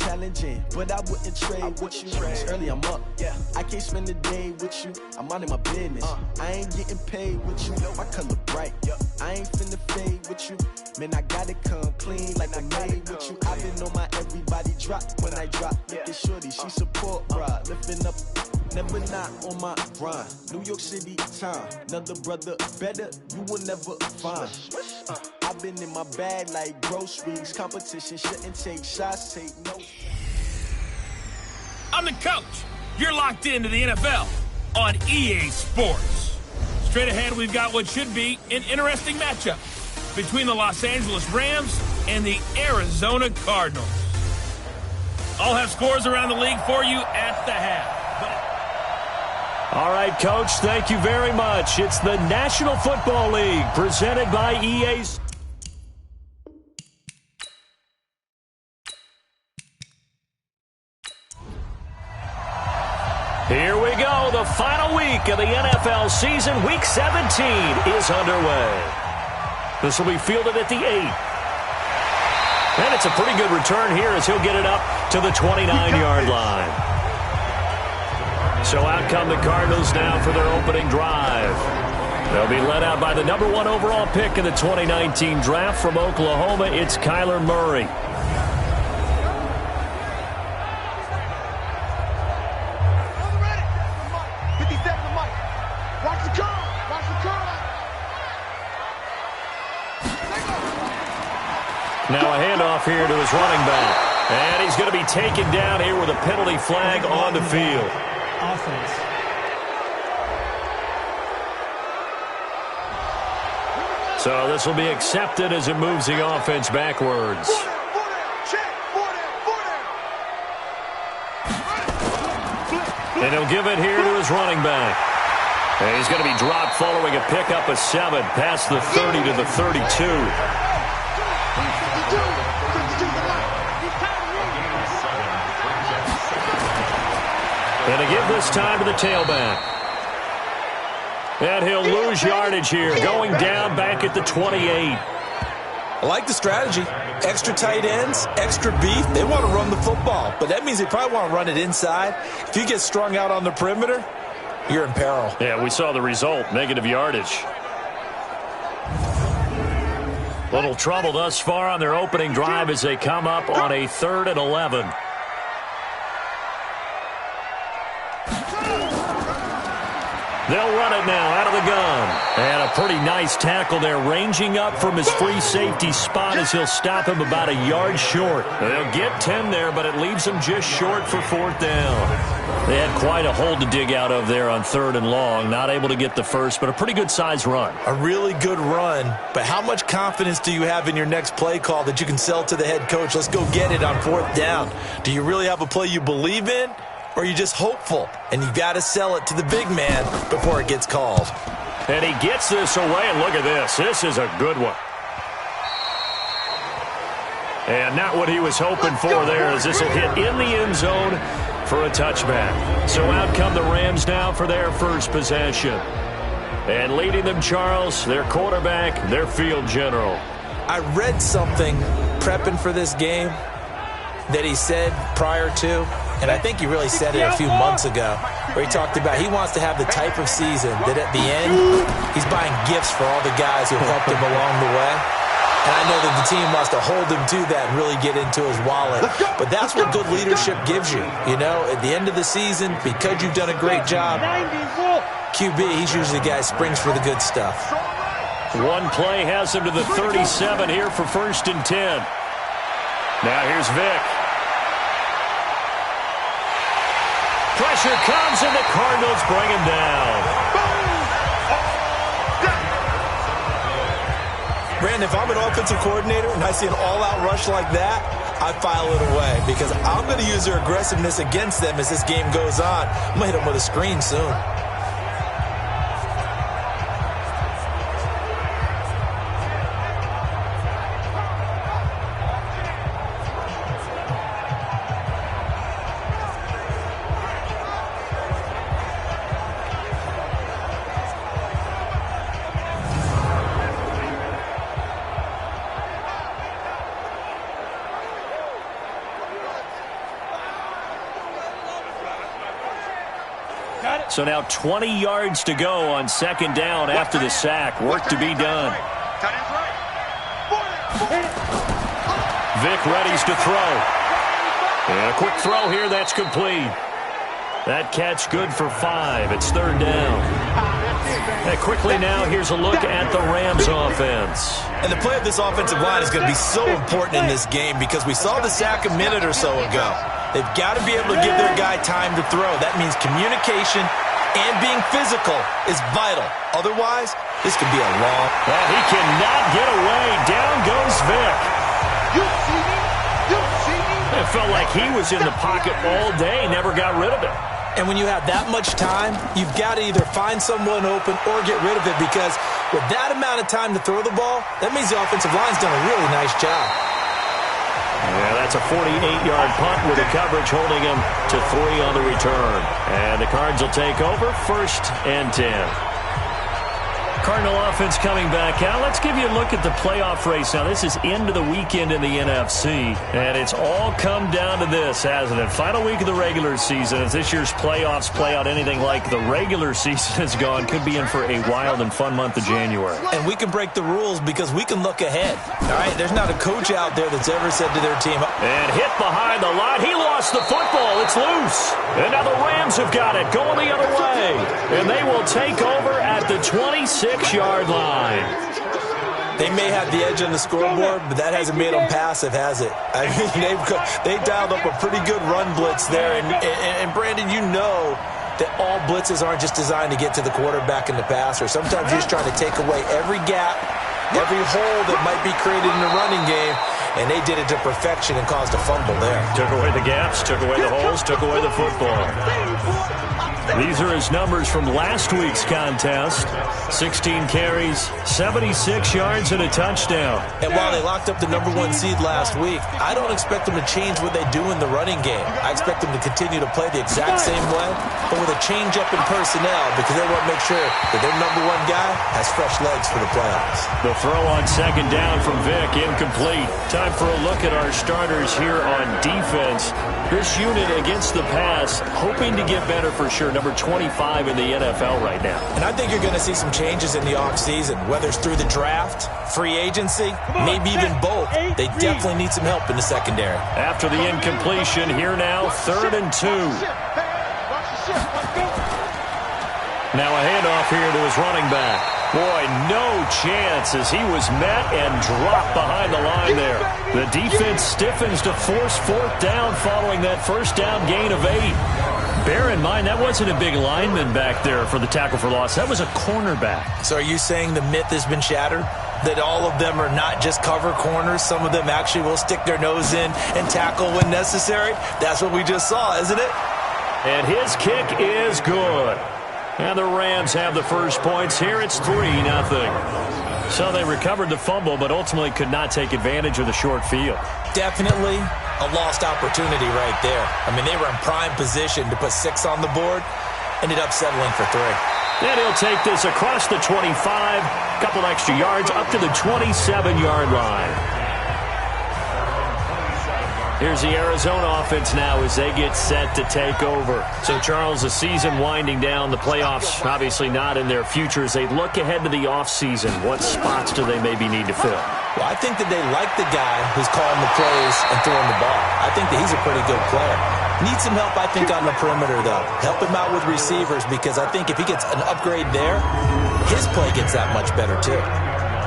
challenging, but I wouldn't trade with you. It's early, I'm up. I can't spend the day with you. I'm minding my business. I ain't getting paid with you. My color bright. I ain't finna fade with you. Man, I gotta come clean like I made with you. I've been on my everybody drop when I drop. Look at shorty, she support, bruh. Lifting up, never not on my grind. New York City time, another brother better, you will never find. I've been in my bag like groceries. Competition shouldn't take shots, take notes. I'm the coach. You're locked into the NFL on EA Sports. Straight ahead, we've got what should be an interesting matchup between the Los Angeles Rams and the Arizona Cardinals. I'll have scores around the league for you at the half. All right, Coach, thank you very much. It's the National Football League presented by EA. Here we go. The final week of the NFL season. Week 17 is underway. This will be fielded at the 8. And it's a pretty good return here as he'll get it up to the 29-yard line. So out come the Cardinals now for their opening drive. They'll be led out by the number 1 overall pick in the 2019 draft from Oklahoma. It's Kyler Murray. Now a handoff here to his running back. And he's going to be taken down here with a penalty flag on the field. Offense. So this will be accepted as it moves the offense backwards. And he'll give it here to his running back. And he's going to be dropped following a pickup of 7 past the 30 to the 32. And to give this time to the tailback. And he'll lose yardage here, going down back at the 28. I like the strategy. Extra tight ends, extra beef. They want to run the football, but that means they probably want to run it inside. If you get strung out on the perimeter, you're in peril. Yeah, we saw the result, negative yardage. Little trouble thus far on their opening drive as they come up on a 3rd and 11. They'll run it now out of the gun. And a pretty nice tackle there, ranging up from his free safety spot as he'll stop him about a yard short. They'll get 10 there, but it leaves them just short for 4th down. They had quite a hole to dig out of there on 3rd and long. Not able to get the first, but a pretty good-sized run. A really good run, but how much confidence do you have in your next play call that you can sell to the head coach? Let's go get it on 4th down. Do you really have a play you believe in? Or are you just hopeful, and you got to sell it to the big man before it gets called? And he gets this away, and look at this. This is a good one. And not what he was hoping for there, as this will hit in the end zone for a touchback. So out come the Rams now for their first possession. And leading them, Charles, their quarterback, their field general. I read something prepping for this game that he said prior to, and I think he really said it a few months ago, where he talked about he wants to have the type of season that at the end, he's buying gifts for all the guys who helped him along the way. And I know that the team wants to hold him to that and really get into his wallet. But that's what good leadership gives you. You know, at the end of the season, because you've done a great job, QB, he's usually the guy who springs for the good stuff. One play has him to the 37 here for 1st and 10. Now here's Vic. Pressure comes, and the Cardinals bring him down. Brandon, if I'm an offensive coordinator and I see an all-out rush like that, I file it away because I'm going to use their aggressiveness against them as this game goes on. I'm going to hit them with a screen soon. So now 20 yards to go on second down after the sack. Work to be done. Vic readies to throw. And a quick throw here, that's complete. That catch good for 5. It's third down. And quickly now, here's a look at the Rams offense. And the play of this offensive line is going to be so important in this game because we saw the sack a minute or so ago. They've got to be able to give their guy time to throw. That means communication and being physical is vital. Otherwise, this could be a long... Well, he cannot get away. Down goes Vic. It felt like he was in the pocket all day, never got rid of it. And when you have that much time, you've got to either find someone open or get rid of it because with that amount of time to throw the ball, that means the offensive line's done a really nice job. Yeah, that's a 48-yard punt with the coverage holding him to 3 on the return. And the Cards will take over, 1st and 10. Cardinal offense coming back out. Let's give you a look at the playoff race. Now, this is into the weekend in the NFC, and it's all come down to this, hasn't it? Final week of the regular season. As this year's playoffs play out anything like the regular season has gone, could be in for a wild and fun month of January. And we can break the rules because we can look ahead. All right, there's not a coach out there that's ever said to their team... And hit behind the line. He lost the football. It's loose. And now the Rams have got it going the other way. And they will take over at the 26-yard line. They may have the edge on the scoreboard, but that hasn't made them passive, has it? I mean, they've dialed up a pretty good run blitz there. And Brandon, you know that all blitzes aren't just designed to get to the quarterback in the passer. Sometimes you're just trying to take away every gap, every hole that might be created in the running game, and they did it to perfection and caused a fumble there. Took away the gaps, took away the holes, took away the football. These are his numbers from last week's contest. 16 carries, 76 yards, and a touchdown. And while they locked up the #1 seed last week, I don't expect them to change what they do in the running game. I expect them to continue to play the exact same way, but with a change-up in personnel because they want to make sure that their #1 guy has fresh legs for the playoffs. The throw on second down from Vic, incomplete. Time for a look at our starters here on defense. This unit against the pass, hoping to get better for sure. Number 25 in the NFL right now. And I think you're going to see some changes in the offseason, whether it's through the draft, free agency, maybe even both. They definitely need some help in the secondary. After the incompletion, here now, 3rd and 2. Now a handoff here to his running back. Boy, no chance as he was met and dropped behind the line there. The defense stiffens to force 4th down following that first down gain of 8. Bear in mind, that wasn't a big lineman back there for the tackle for loss. That was a cornerback. So are you saying the myth has been shattered? That all of them are not just cover corners? Some of them actually will stick their nose in and tackle when necessary? That's what we just saw, isn't it? And his kick is good. And the Rams have the first points here. It's 3-0. So they recovered the fumble, but ultimately could not take advantage of the short field. Definitely a lost opportunity right there. I mean, they were in prime position to put 6 on the board, ended up settling for 3. And he'll take this across the 25, couple extra yards, up to the 27-yard line. Here's the Arizona offense now as they get set to take over. So, Charles, the season winding down, the playoffs obviously not in their future. As they look ahead to the offseason, what spots do they maybe need to fill? Well, I think that they like the guy who's calling the plays and throwing the ball. I think that he's a pretty good player. Needs some help, I think, on the perimeter, though. Help him out with receivers because I think if he gets an upgrade there, his play gets that much better, too.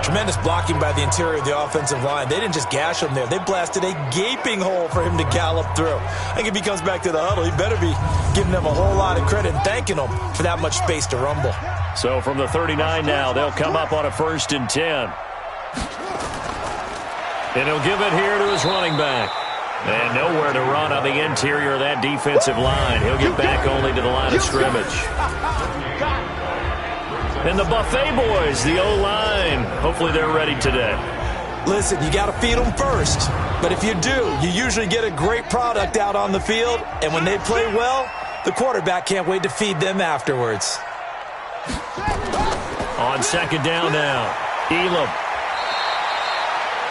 Tremendous blocking by the interior of the offensive line. They didn't just gash him there. They blasted a gaping hole for him to gallop through. I think if he comes back to the huddle, he better be giving them a whole lot of credit and thanking them for that much space to rumble. So from the 39 now, they'll come up on a 1st and 10. And he'll give it here to his running back. And nowhere to run on the interior of that defensive line. He'll get back only to the line of scrimmage. And the Buffet boys, the O-line, hopefully they're ready today. Listen, you got to feed them first. But if you do, you usually get a great product out on the field. And when they play well, the quarterback can't wait to feed them afterwards. On second down now, Elam.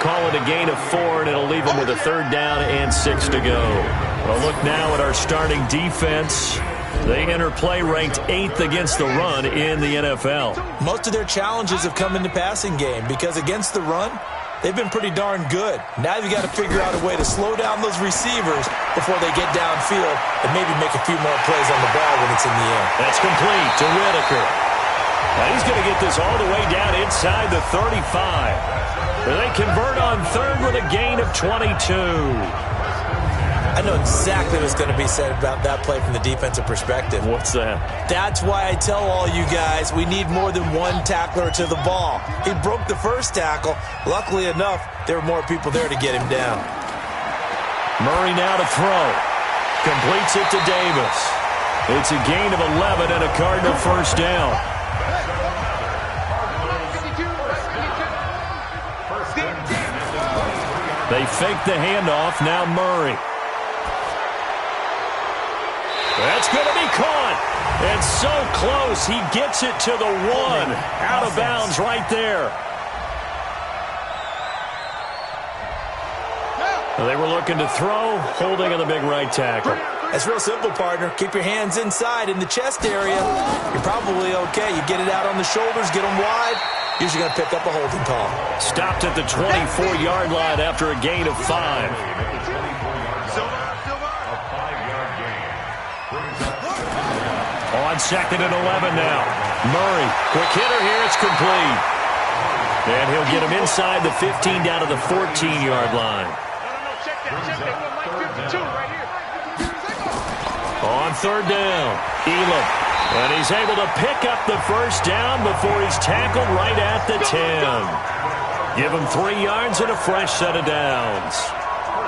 Call it a gain of 4, and it'll leave them with a 3rd down and 6 to go. Well, look now at our starting defense. They enter play ranked 8th against the run in the NFL. Most of their challenges have come in the passing game because against the run, they've been pretty darn good. Now you've got to figure out a way to slow down those receivers before they get downfield and maybe make a few more plays on the ball when it's in the air. That's complete to Whitaker. Now he's going to get this all the way down inside the 35. They convert on third with a gain of 22. I know exactly what's going to be said about that play from the defensive perspective. What's that? That's why I tell all you guys we need more than one tackler to the ball. He broke the first tackle. Luckily enough, there were more people there to get him down. Murray now to throw. Completes it to Davis. It's a gain of 11 and a Cardinal first down. They fake the handoff. Now Murray. That's going to be caught. And so close. He gets it to the 1. Out of bounds right there. They were looking to throw, holding on the big right tackle. That's real simple, partner. Keep your hands inside in the chest area. You're probably okay. You get it out on the shoulders, get them wide. Usually going to pick up a holding call. Stopped at the 24-yard line after a gain of 5. On 2nd and 11 now. Murray, quick hitter here, it's complete. And he'll get him inside the 15 down to the 14-yard line. On 3rd down, Elam. And he's able to pick up the first down before he's tackled right at the 10. Give him 3 yards and a fresh set of downs.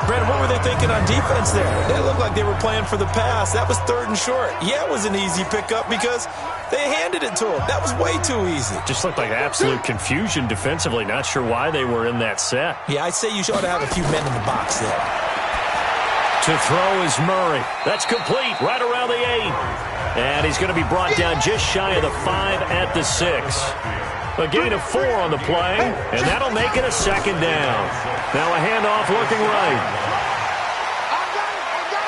Brandon, what were they thinking on defense there? They looked like they were playing for the pass. That was 3rd and short. Yeah, it was an easy pickup because they handed it to him. That was way too easy. Just looked like absolute confusion defensively. Not sure why they were in that set. Yeah, I'd say you ought to have a few men in the box there. To throw is Murray. That's complete right around the 8. And he's going to be brought down just shy of the 5 at the 6. A gain of 4 on the play, and that'll make it a 2nd down. Now a handoff looking right.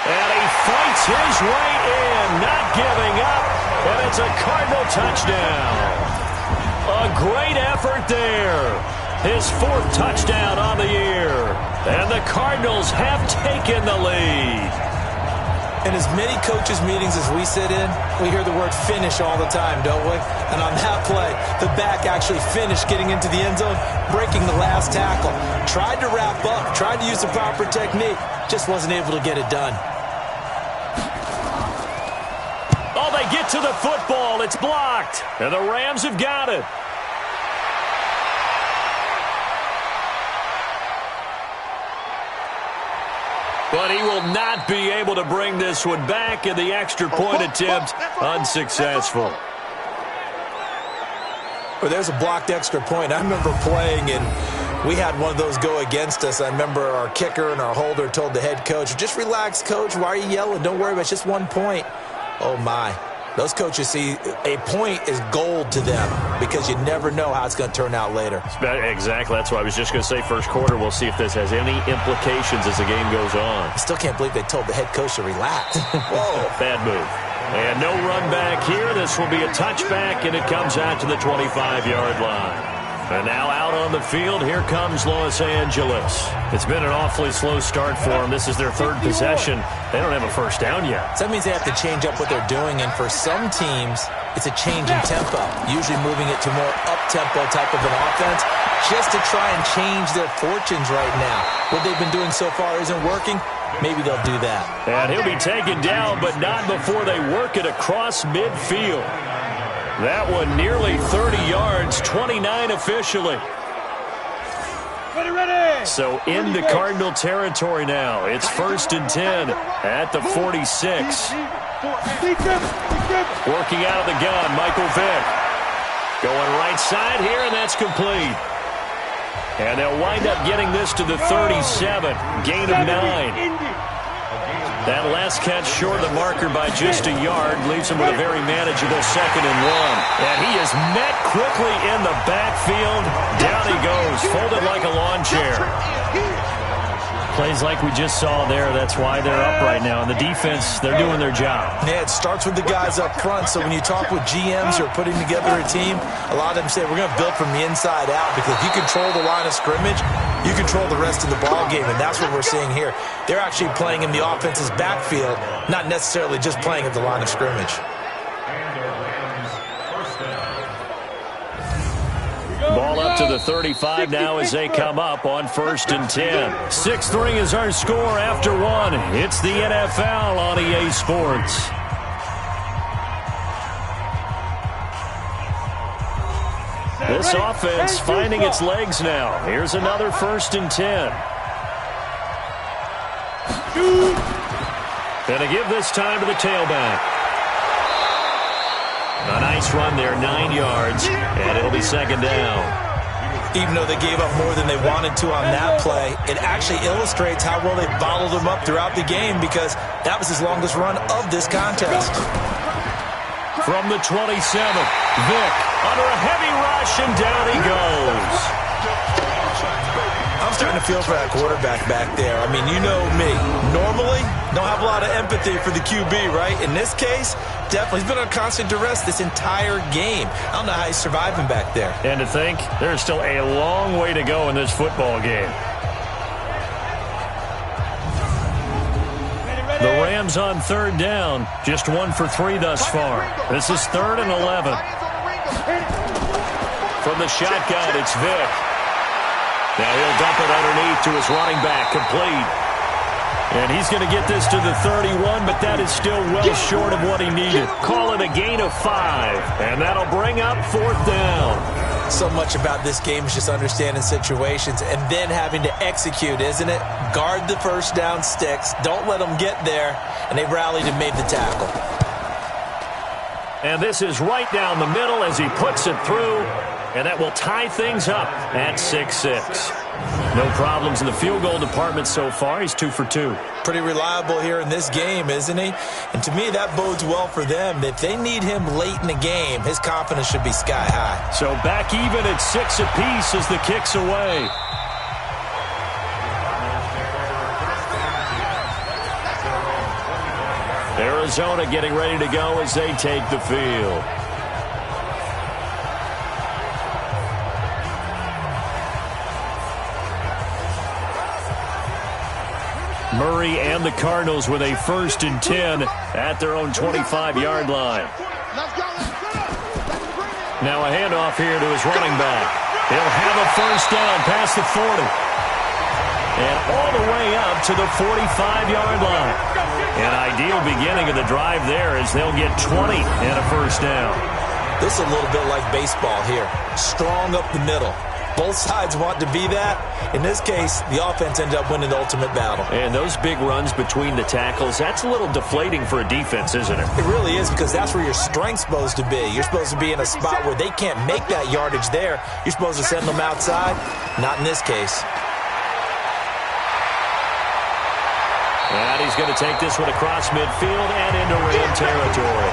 And he fights his way in, not giving up, and it's a Cardinal touchdown. A great effort there. His 4th touchdown on the year. And the Cardinals have taken the lead. In as many coaches' meetings as we sit in, we hear the word finish all the time, don't we? And on that play, the back actually finished getting into the end zone, breaking the last tackle. Tried to wrap up, tried to use the proper technique, just wasn't able to get it done. Oh, they get to the football. It's blocked. And the Rams have got it. But he will not be able to bring this one back, and the extra point attempt unsuccessful. Well, there's a blocked extra point. I remember playing, and we had one of those go against us. I remember our kicker and our holder told the head coach, just relax, coach. Why are you yelling? Don't worry about it. It's just 1 point. Oh, my. Those coaches see a point is gold to them because you never know how it's going to turn out later. Exactly. That's what I was just going to say. First quarter, we'll see if this has any implications as the game goes on. I still can't believe they told the head coach to relax. Whoa. Bad move. And no run back here. This will be a touchback, and it comes out to the 25-yard line. And now out on the field, here comes Los Angeles. It's been an awfully slow start for them. This is their 3rd possession. They don't have a first down yet. So that means they have to change up what they're doing, and for some teams, it's a change in tempo, usually moving it to more up-tempo type of an offense, just to try and change their fortunes right now. What they've been doing so far isn't working. Maybe they'll do that. And he'll be taken down, but not before they work it across midfield. That one nearly 30 yards, 29 officially. Ready. So into Cardinal territory now. It's 1st and 10 at the 46. Working out of the gun, Michael Vick. Going right side here, and that's complete. And they'll wind up getting this to the 37. Gain of 9. That last catch short of the marker by just a yard leaves him with a very manageable 2nd and 1. And he is met quickly in the backfield. Down he goes, folded like a lawn chair. Plays like we just saw there. That's why they're up right now. And the defense, they're doing their job. Yeah, it starts with the guys up front. So when you talk with GMs who are putting together a team, a lot of them say we're going to build from the inside out, because if you control the line of scrimmage, you control the rest of the ball game, and that's what we're seeing here. They're actually playing in the offense's backfield, not necessarily just playing at the line of scrimmage. Ball up to the 35 now as they come up on 1st and 10. 6-3 is our score after one. It's the NFL on EA Sports. This offense finding its legs now. Here's another 1st and 10. Gonna give this time to the tailback. A nice run there, 9 yards, and it'll be 2nd down. Even though they gave up more than they wanted to on that play, it actually illustrates how well they bottled them up throughout the game, because that was his longest run of this contest. From the 27th, Vick under a heavy rush, and down he goes. I'm starting to feel for that quarterback back there. I mean, you know me. Normally, don't have a lot of empathy for the QB, right? In this case, definitely. He's been on constant duress this entire game. I don't know how he's surviving back there. And to think, there's still a long way to go in this football game. The Rams on 3rd down. Just 1 for 3 thus far. This is 3rd and 11. From the shotgun, it's Vick. Now he'll dump it underneath to his running back, complete. And he's going to get this to the 31, but that is still well short of what he needed. Call it a gain of 5, and that'll bring up 4th down. So much about this game is just understanding situations and then having to execute, isn't it? Guard the first down sticks. Don't let them get there. And they rallied and made the tackle. And this is right down the middle as he puts it through. And that will tie things up at 6-6. No problems in the field goal department so far. He's 2 for 2. Pretty reliable here in this game, isn't he? And to me, that bodes well for them. If they need him late in the game, his confidence should be sky high. So back even at 6 apiece as the kick's away. Arizona getting ready to go as they take the field. Murray and the Cardinals with a 1st and 10 at their own 25-yard line. Now a handoff here to his running back. He'll have a 1st down past the 40. And all the way up to the 45-yard line. An ideal beginning of the drive there as they'll get 20 and a 1st down. This is a little bit like baseball here. Strong up the middle. Both sides want to be that. In this case, the offense ended up winning the ultimate battle. And those big runs between the tackles, that's a little deflating for a defense, isn't it? It really is, because that's where your strength's supposed to be. You're supposed to be in a spot where they can't make that yardage there. You're supposed to send them outside. Not in this case. And he's going to take this one across midfield and into Ram territory.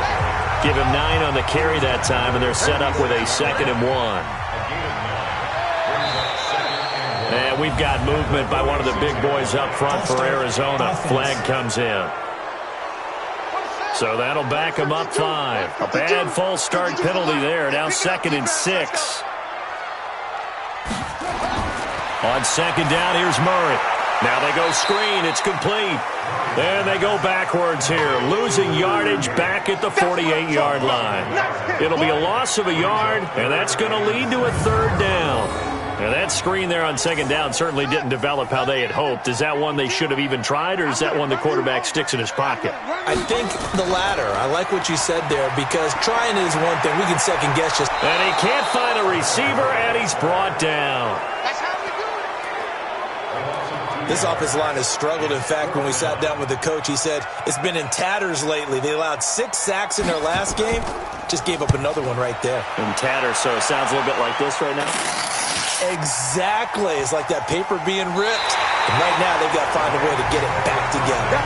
Give him 9 on the carry that time, and they're set up with a 2nd and 1. And we've got movement by one of the big boys up front for Arizona. Flag comes in. So that'll back him up 5. A bad false start penalty there. Now 2nd and 6. On 2nd down, here's Murray. Now they go screen. It's complete. And they go backwards here. Losing yardage back at the 48-yard line. It'll be a loss of a yard, and that's going to lead to a 3rd down. Now that screen there on 2nd down certainly didn't develop how they had hoped. Is that one they should have even tried, or is that one the quarterback sticks in his pocket? I think the latter. I like what you said there, because trying is one thing. We can second guess just. And he can't find a receiver, and he's brought down. This offensive line has struggled. In fact, when we sat down with the coach, he said it's been in tatters lately. They allowed 6 sacks in their last game. Just gave up another one right there. In tatters, so it sounds a little bit like this right now. Exactly. It's like that paper being ripped. And right now, they've got to find a way to get it back together.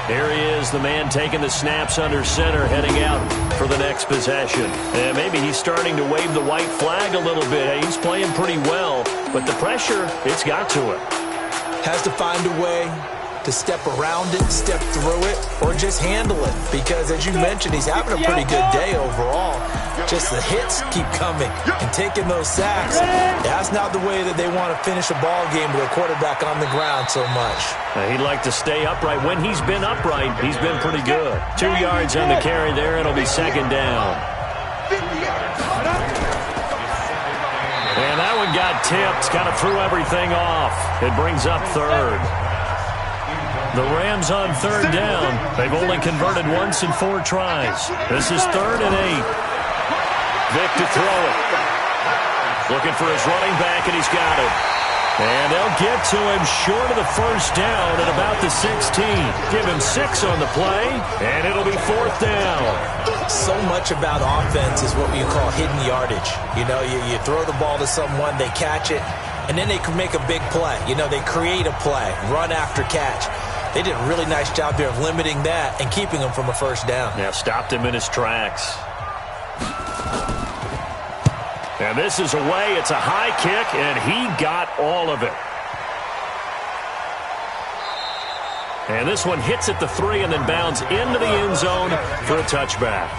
Here he is, the man taking the snaps under center, heading out for the next possession. And maybe he's starting to wave the white flag a little bit. He's playing pretty well. but the pressure, it's got to it. Has to find a way to step around it, step through it, or just handle it. Because as you mentioned, he's having a pretty good day overall. Just the hits keep coming and taking those sacks. That's not the way that they want to finish a ball game with a quarterback on the ground so much. He'd like to stay upright. When he's been upright, he's been pretty good. 2 yards on the carry there. It'll be second down. And that one got tipped, kind of threw everything off. It brings up third. The Rams on third down. They've only converted once in 4 tries. This is 3rd and 8. Vic to throw it. Looking for his running back, and he's got it. And they'll get to him short of the first down at about the 16. Give him 6 on the play, and it'll be 4th down. So much about offense is what you call hidden yardage. You know, you throw the ball to someone, they catch it, and then they can make a big play. You know, they create a play, run after catch. They did a really nice job there of limiting that and keeping him from a first down. Yeah, stopped him in his tracks. And this is away. It's a high kick, and he got all of it. And this one hits at the 3 and then bounds into the end zone for a touchback.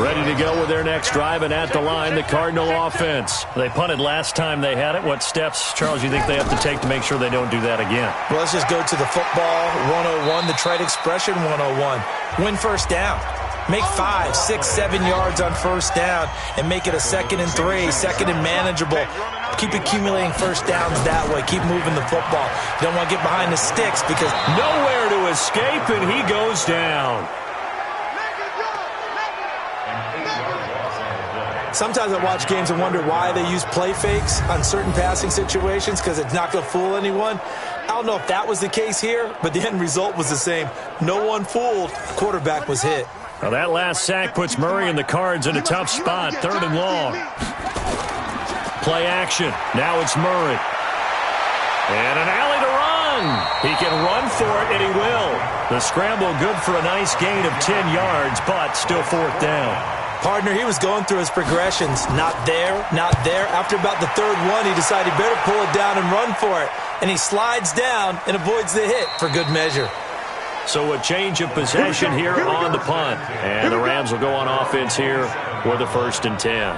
Ready to go with their next drive, and at the line, the Cardinal offense. They punted last time they had it. What steps, Charles, you think they have to take to make sure they don't do that again? Well, let's just go to the football 101, the trade expression 101. Win first down. Make 5, 6, 7 yards on first down and make it a 2nd and 3, 2nd and manageable. Keep accumulating first downs that way. Keep moving the football. You don't want to get behind the sticks because nowhere to escape, and he goes down. Sometimes I watch games and wonder why they use play fakes on certain passing situations because it's not going to fool anyone. I don't know if that was the case here, but the end result was the same. No one fooled. The quarterback was hit. Well, that last sack puts Murray and the Cards in a tough spot, 3rd and long. Play action. Now it's Murray. And an alley to run. He can run for it, and he will. The scramble good for a nice gain of 10 yards, but still 4th down. Partner, he was going through his progressions. Not there, not there. After about the 3rd one, he decided he better pull it down and run for it. And he slides down and avoids the hit for good measure. So a change of possession here on the punt. And the Rams will go on offense here with a 1st and 10.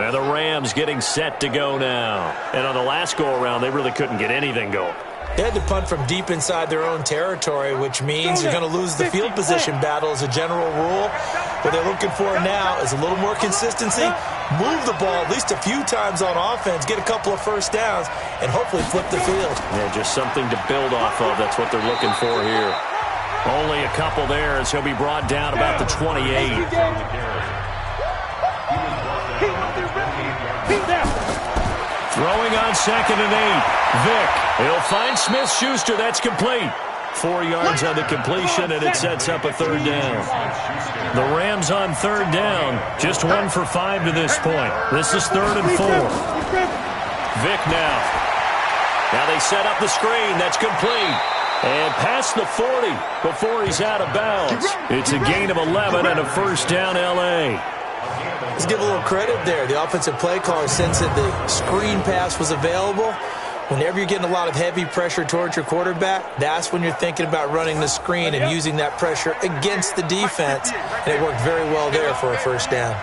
And the Rams getting set to go now. And on the last go-around, they really couldn't get anything going. They had to punt from deep inside their own territory, which means you're going to lose the field position battle as a general rule. What they're looking for now is a little more consistency, move the ball at least a few times on offense, get a couple of first downs, and hopefully flip the field. Yeah, just something to build off of. That's what they're looking for here. Only a couple there as he'll be brought down about the 28. Throwing on 2nd and 8. Vic. He'll find Smith-Schuster. That's complete. 4 yards on the completion, and it sets up a 3rd down. The Rams on 3rd down. Just 1 for 5 to this point. This is 3rd and 4. Vic now. Now they set up the screen. That's complete. And past the 40 before he's out of bounds. It's a gain of 11 and a 1st down L.A. Let's give a little credit there. The offensive play caller sensed that the screen pass was available. Whenever you're getting a lot of heavy pressure towards your quarterback, that's when you're thinking about running the screen and using that pressure against the defense. And it worked very well there for a 1st down.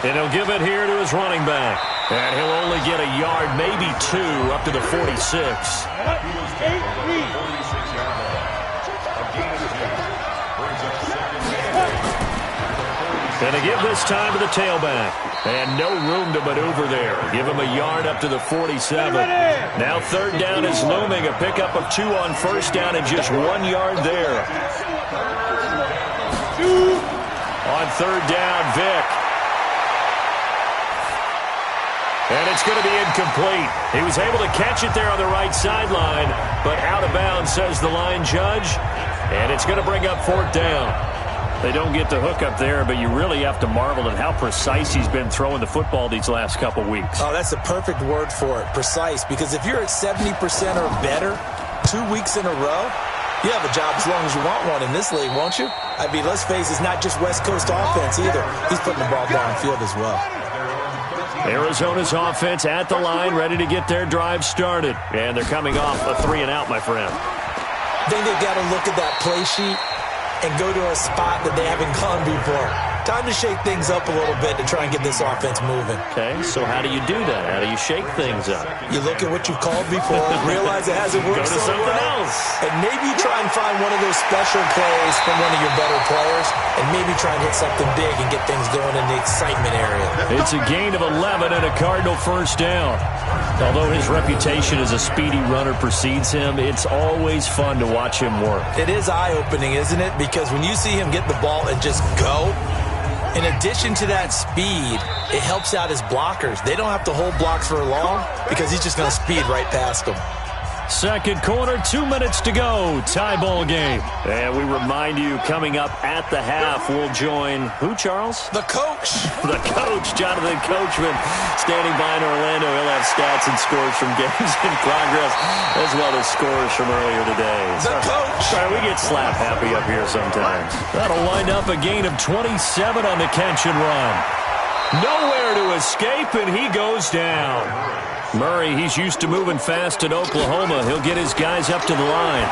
And he'll give it here to his running back. And he'll only get a yard, maybe 2, up to the 46. And to give this time to the tailback. And no room to maneuver there. Give him a yard up to the 47. Now 3rd down is looming. A pickup of 2 on 1st down and just 1 yard there. On 3rd down, Vic. And it's going to be incomplete. He was able to catch it there on the right sideline, but out of bounds, says the line judge. And it's going to bring up 4th down. They don't get the hook up there, but you really have to marvel at how precise he's been throwing the football these last couple weeks. Oh, that's the perfect word for it, precise. Because if you're at 70% or better 2 weeks in a row, you have a job as long as you want one in this league, won't you? I mean, let's face it, it's not just West Coast offense either. He's putting the ball downfield as well. Arizona's offense at the line, ready to get their drive started. And they're coming off a 3-and-out, my friend. I think they've got to look at that play sheet and go to a spot that they haven't gone before. Time to shake things up a little bit to try and get this offense moving. Okay, so how do you do that? How do you shake things up? You look at what you've called before, realize it hasn't worked Go to so something well, else. and maybe try and find one of those special plays from one of your better players, and maybe try and hit something big and get things going in the excitement area. It's a gain of 11 and a Cardinal first down. Although his reputation as a speedy runner precedes him, it's always fun to watch him work. It is eye-opening, isn't it? Because when you see him get the ball and just go, in addition to that speed, it helps out his blockers. They don't have to hold blocks for long because he's just going to speed right past them. Second quarter, 2 minutes to go. Tie ball game. And we remind you, coming up at the half, we'll join who, Charles? The coach. The coach, Jonathan Coachman, standing by in Orlando. He'll have stats and scores from games in progress, as well as scores from earlier today. The coach. Sorry, we get slap happy up here sometimes. That'll wind up a gain of 27 on the catch and run. Nowhere to escape, and he goes down. Murray, he's used to moving fast in Oklahoma. He'll get his guys up to the line.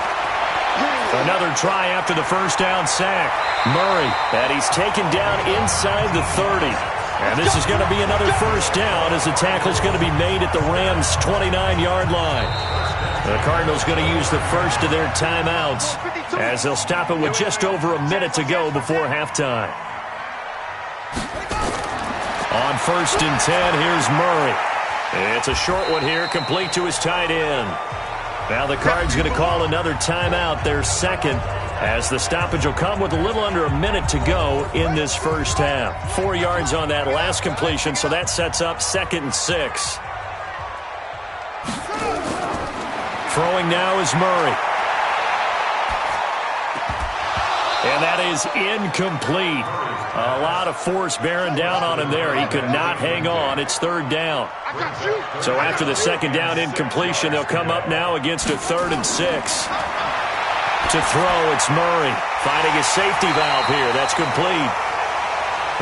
Another try after the first down sack. Murray, and he's taken down inside the 30. And this is going to be another first down as the tackle's going to be made at the Rams' 29-yard line. The Cardinals going to use the first of their timeouts as they'll stop it with just over a minute to go before halftime. On first and 10, here's Murray. It's a short one here, complete to his tight end. Now the Cards going to call another timeout, their second, as the stoppage will come with a little under a minute to go in this first half. 4 yards on that last completion, so that sets up 2nd and 6. Throwing now is Murray. And that is incomplete. A lot of force bearing down on him there. He could not hang on. It's 3rd down. So after the 2nd down incompletion, they'll come up now against a 3rd and 6. To throw, it's Murray. Finding a safety valve here. That's complete.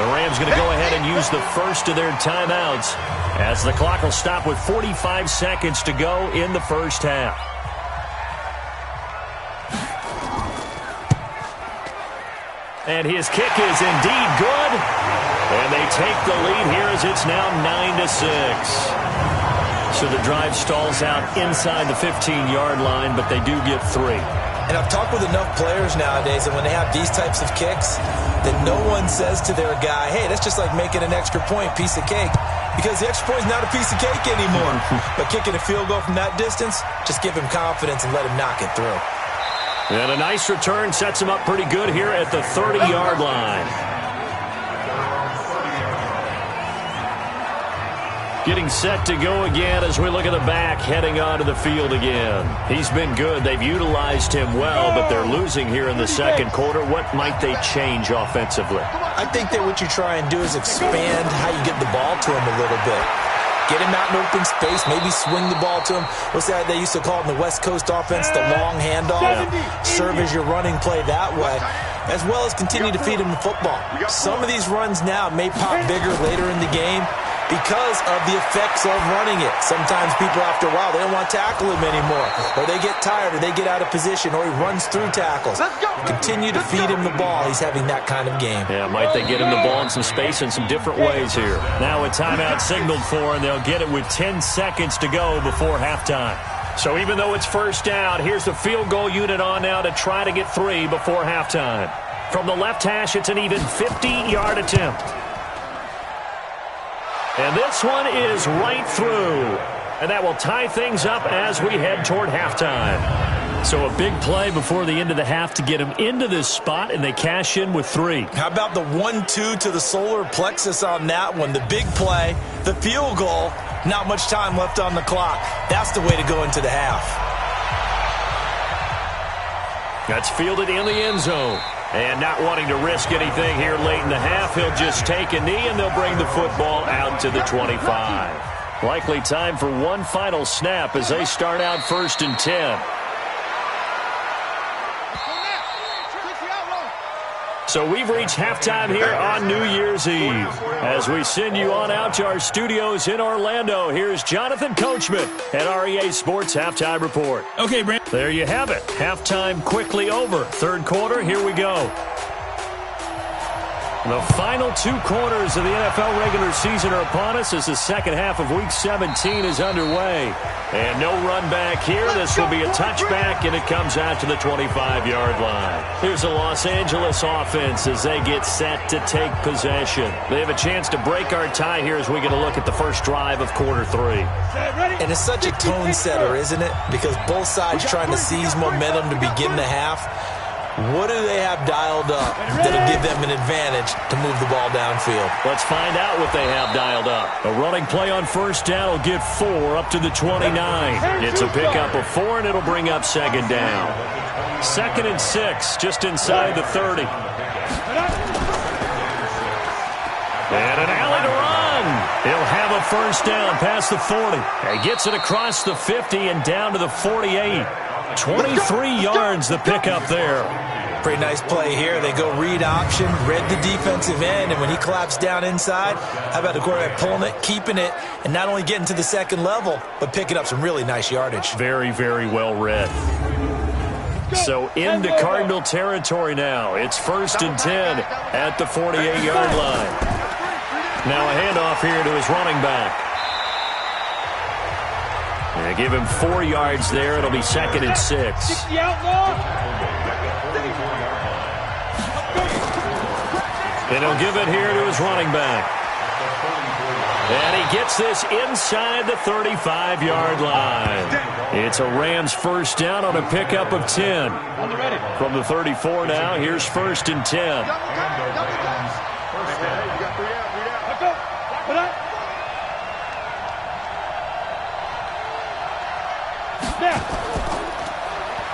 The Rams going to go ahead and use the first of their timeouts as the clock will stop with 45 seconds to go in the first half. And his kick is indeed good. And they take the lead here as it's now 9-6. So the drive stalls out inside the 15-yard line, but they do get 3. And I've talked with enough players nowadays that when they have these types of kicks, that no one says to their guy, hey, that's just like making an extra point, piece of cake. Because the extra point is not a piece of cake anymore. But kicking a field goal from that distance, just give him confidence and let him knock it through. And a nice return sets him up pretty good here at the 30-yard line. Getting set to go again as we look at the back, heading onto the field again. He's been good. They've utilized him well, but they're losing here in the second quarter. What might they change offensively? I think that what you try and do is expand how you get the ball to him a little bit. Get him out in open space, maybe swing the ball to him. What's that they used to call it in the West Coast offense, the long handoff? Serve as your running play that way, as well as continue to feed him the football. Some of these runs now may pop bigger later in the game because of the effects of running it. Sometimes people, after a while, they don't want to tackle him anymore. Or they get tired, or they get out of position, or he runs through tackles. Continue to feed him the ball. He's having that kind of game. Yeah, might they get him the ball in some space in some different ways here. Now a timeout signaled for, and they'll get it with 10 seconds to go before halftime. So even though it's first down, here's the field goal unit on now to try to get 3 before halftime. From the left hash, it's an even 50-yard attempt. And this one is right through. And that will tie things up as we head toward halftime. So a big play before the end of the half to get them into this spot, and they cash in with 3. How about the 1-2 to the solar plexus on that one? The big play, the field goal, not much time left on the clock. That's the way to go into the half. That's fielded in the end zone. And not wanting to risk anything here late in the half, he'll just take a knee, and they'll bring the football out to the 25. Likely time for one final snap as they start out 1st and 10. So we've reached halftime here on New Year's Eve. As we send you on out to our studios in Orlando, here's Jonathan Coachman at our EA Sports Halftime Report. Okay, Brent. There you have it. Halftime quickly over. Third quarter, here we go. The final 2 quarters of the NFL regular season are upon us as the second half of Week 17 is underway. And no run back here. This will be a touchback, and it comes out to the 25-yard line. Here's the Los Angeles offense as they get set to take possession. They have a chance to break our tie here as we get a look at the first drive of quarter 3. And it's such a tone setter, isn't it? Because both sides trying to seize momentum to begin the half. What do they have dialed up that'll give them an advantage to move the ball downfield? Let's find out what they have dialed up. A running play on first down will get 4 up to the 29. It's a pickup of 4, and it'll bring up second down. 2nd and 6, just inside the 30. And an alley to run. He'll have a first down past the 40. He gets it across the 50 and down to the 48. 23 yards the pickup there. Pretty nice play here. They go read option, read the defensive end, and when he collapsed down inside, how about the quarterback pulling it, keeping it, and not only getting to the second level, but picking up some really nice yardage. Very, very well read. So into Cardinal territory now. It's 1st and 10 at the 48-yard line. Now a handoff here to his running back. And give him 4 yards there. It'll be 2nd and 6. And he'll give it here to his running back. And he gets this inside the 35-yard line. It's a Rams first down on a pickup of 10. From the 34 now, here's 1st and 10.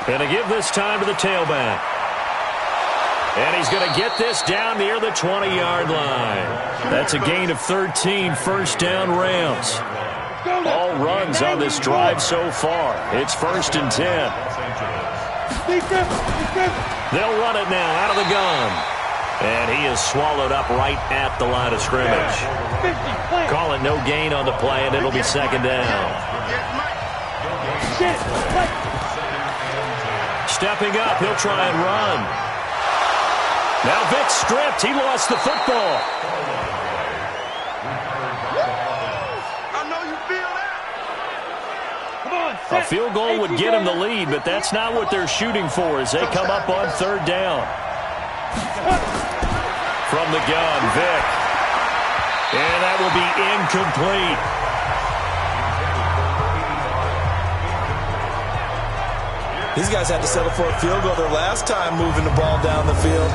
And to give this time to the tailback. And he's going to get this down near the 20-yard line. That's a gain of 13, first down Rams. All runs on this drive so far. It's 1st and 10. They'll run it now out of the gun. And he is swallowed up right at the line of scrimmage. Call it no gain on the play, and it'll be 2nd down. Stepping up, he'll try and run. Now Vic stripped. He lost the football. A field goal would get him the lead, but that's not what they're shooting for as they come up on 3rd down. From the gun, Vic. And that will be incomplete. These guys had to settle for a field goal their last time moving the ball down the field.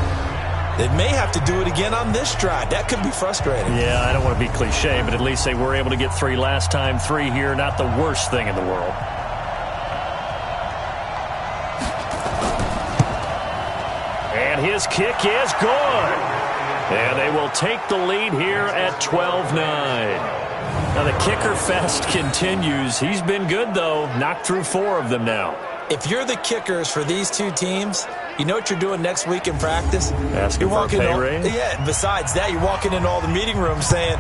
They may have to do it again on this drive. That could be frustrating. Yeah, I don't want to be cliche, but at least they were able to get 3 last time. 3 here, not the worst thing in the world. And his kick is good. And they will take the lead here at 12-9. Now the kicker fest continues. He's been good, though. Knocked through 4 of them now. If you're the kickers for these 2 teams, you know what you're doing next week in practice? Asking for a pay raise? Yeah, besides that, you're walking into all the meeting rooms saying,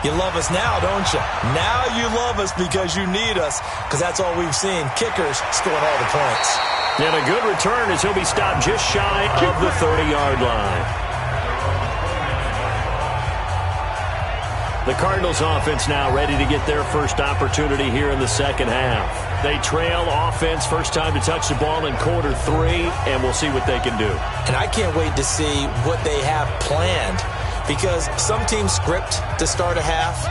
you love us now, don't you? Now you love us because you need us, because that's all we've seen. Kickers scoring all the points. And a good return as he'll be stopped just shy of the 30-yard line. The Cardinals offense now ready to get their first opportunity here in the second half. They trail offense, first time to touch the ball in quarter 3, and we'll see what they can do. And I can't wait to see what they have planned, because some teams script to start a half.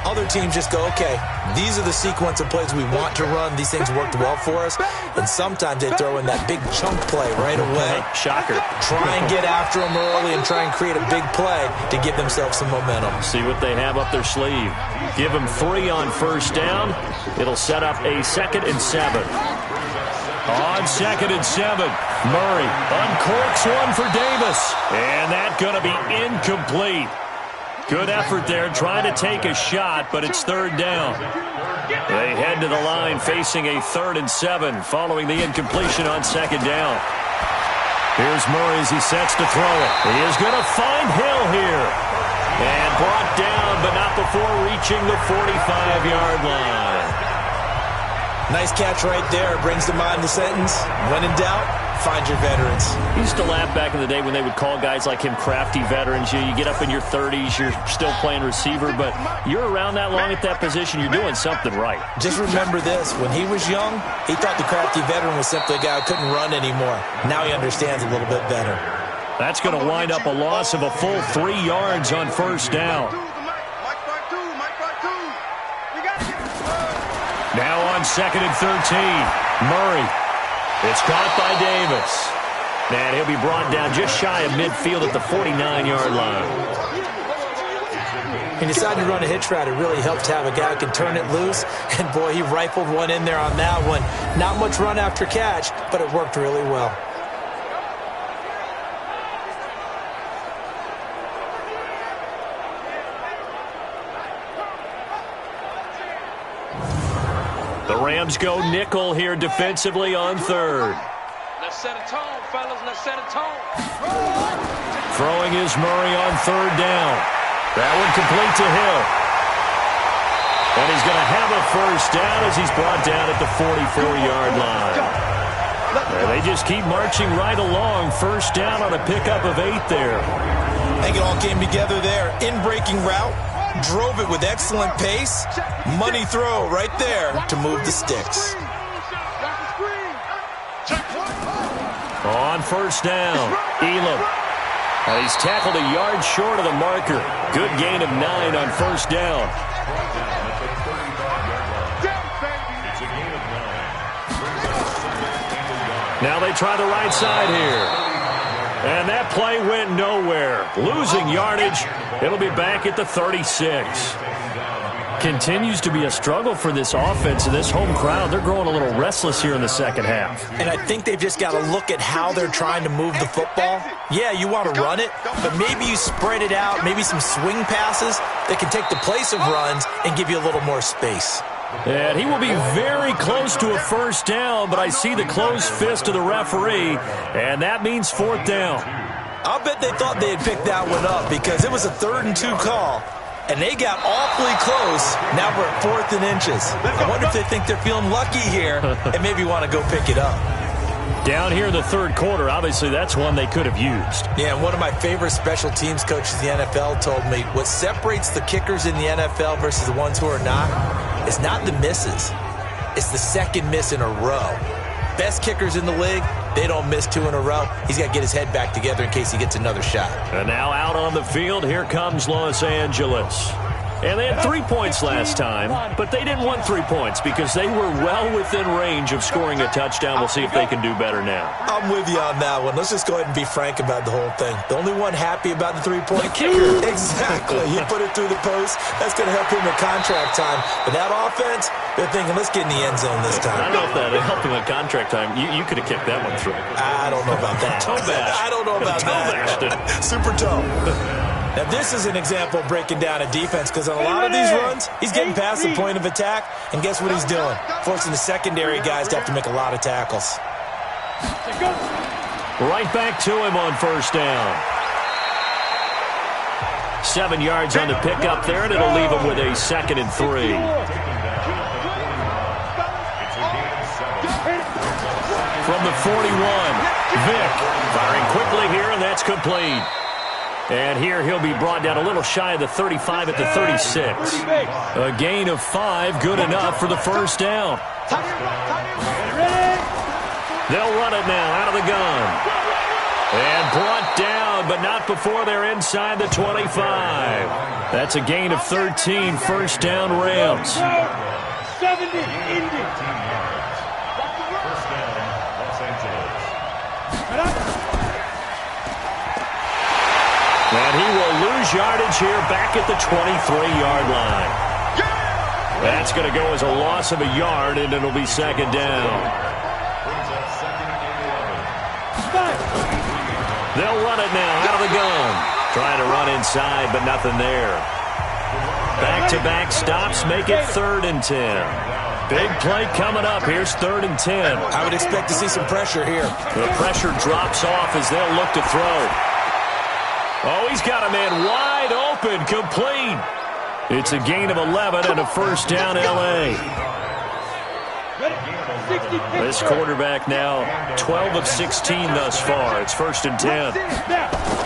Other teams just go, okay, these are the sequence of plays we want to run. These things worked well for us. And sometimes they throw in that big chunk play right away. Shocker. Try and get after them early and try and create a big play to give themselves some momentum. See what they have up their sleeve. Give them 3 on first down. It'll set up a 2nd and 7. On 2nd and 7, Murray uncorks one for Davis. And that's going to be incomplete. Good effort there, trying to take a shot, but it's 3rd down. They head to the line facing a 3rd and 7 following the incompletion on 2nd down. Here's Murray as he sets to throw it. He is going to find Hill here. And brought down, but not before reaching the 45-yard line. Nice catch right there. Brings to mind the sentence, when in doubt, find your veterans. He used to laugh back in the day when they would call guys like him crafty veterans. You get up in your 30s, you're still playing receiver, but you're around that long at that position, you're doing something right. Just remember this. When he was young, he thought the crafty veteran was simply a guy who couldn't run anymore. Now he understands a little bit better. That's going to wind up a loss of a full 3 yards on first down. Now on 2nd and 13. Murray. It's caught by Davis. And he'll be brought down just shy of midfield at the 49-yard line. He decided to run a hitch route. It really helped to have a guy who can turn it loose. And, boy, he rifled one in there on that one. Not much run after catch, but it worked really well. The Rams go nickel here defensively on 3rd. Let's set a tone, fellas. Let's set a tone. Throwing is Murray on 3rd down. That one complete to Hill. And he's going to have a first down as he's brought down at the 44-yard line. And they just keep marching right along. First down on a pickup of 8 there. I think it all came together there. In-breaking route. Drove it with excellent pace. Money throw right there to move the sticks. On first down, Elam. He's tackled a yard short of the marker. Good gain of 9 on first down. Now they try the right side here. And that play went nowhere. Losing yardage. It'll be back at the 36. Continues to be a struggle for this offense and this home crowd. They're growing a little restless here in the second half. And I think they've just got to look at how they're trying to move the football. Yeah, you want to run it, but maybe you spread it out, maybe some swing passes that can take the place of runs and give you a little more space. And he will be very close to a first down, but I see the closed fist of the referee, and that means 4th down. I'll bet they thought they had picked that one up because it was a 3rd and 2 call, and they got awfully close. Now we're at 4th and inches. I wonder if they think they're feeling lucky here and maybe want to go pick it up. Down here in the 3rd quarter, obviously that's one they could have used. Yeah, and one of my favorite special teams coaches in the NFL told me what separates the kickers in the NFL versus the ones who are not is not the misses. It's the second miss in a row. Best kickers in the league, they don't miss 2 in a row. He's got to get his head back together in case he gets another shot. And now out on the field, here comes Los Angeles. And they had 3 points last time, but they didn't want 3 points because they were well within range of scoring a touchdown. We'll see if they can do better now. I'm with you on that one. Let's just go ahead and be frank about the whole thing. The only one happy about the 3-point kicker. Exactly. He put it through the post. That's going to help him at contract time. But that offense, they're thinking, let's get in the end zone this time. I don't know if that helped him at contract time. You could have kicked that one through. I don't know about that. Toe bash. I don't know about that. Super toe. Now, this is an example of breaking down a defense because on a lot of these runs, he's getting past the point of attack, and guess what he's doing? Forcing the secondary guys to have to make a lot of tackles. Right back to him on first down. 7 yards on the pickup there, and it'll leave him with a 2nd and 3. From the 41, Vick firing quickly here, and that's complete. And here he'll be brought down a little shy of the 35 at the 36. A gain of 5, good enough for the first down. They'll run it now out of the gun. And brought down, but not before they're inside the 25. That's a gain of 13, first down Rams. 70 Indy. And he will lose yardage here back at the 23-yard line. That's going to go as a loss of a yard, and it'll be 2nd down. They'll run it now out of the gun. Trying to run inside, but nothing there. Back-to-back stops make it 3rd and 10. Big play coming up. Here's 3rd and 10. I would expect to see some pressure here. The pressure drops off as they'll look to throw. Oh, he's got a man wide open, complete. It's a gain of 11 and a first down, L.A. This quarterback now 12 of 16 thus far. It's 1st and 10.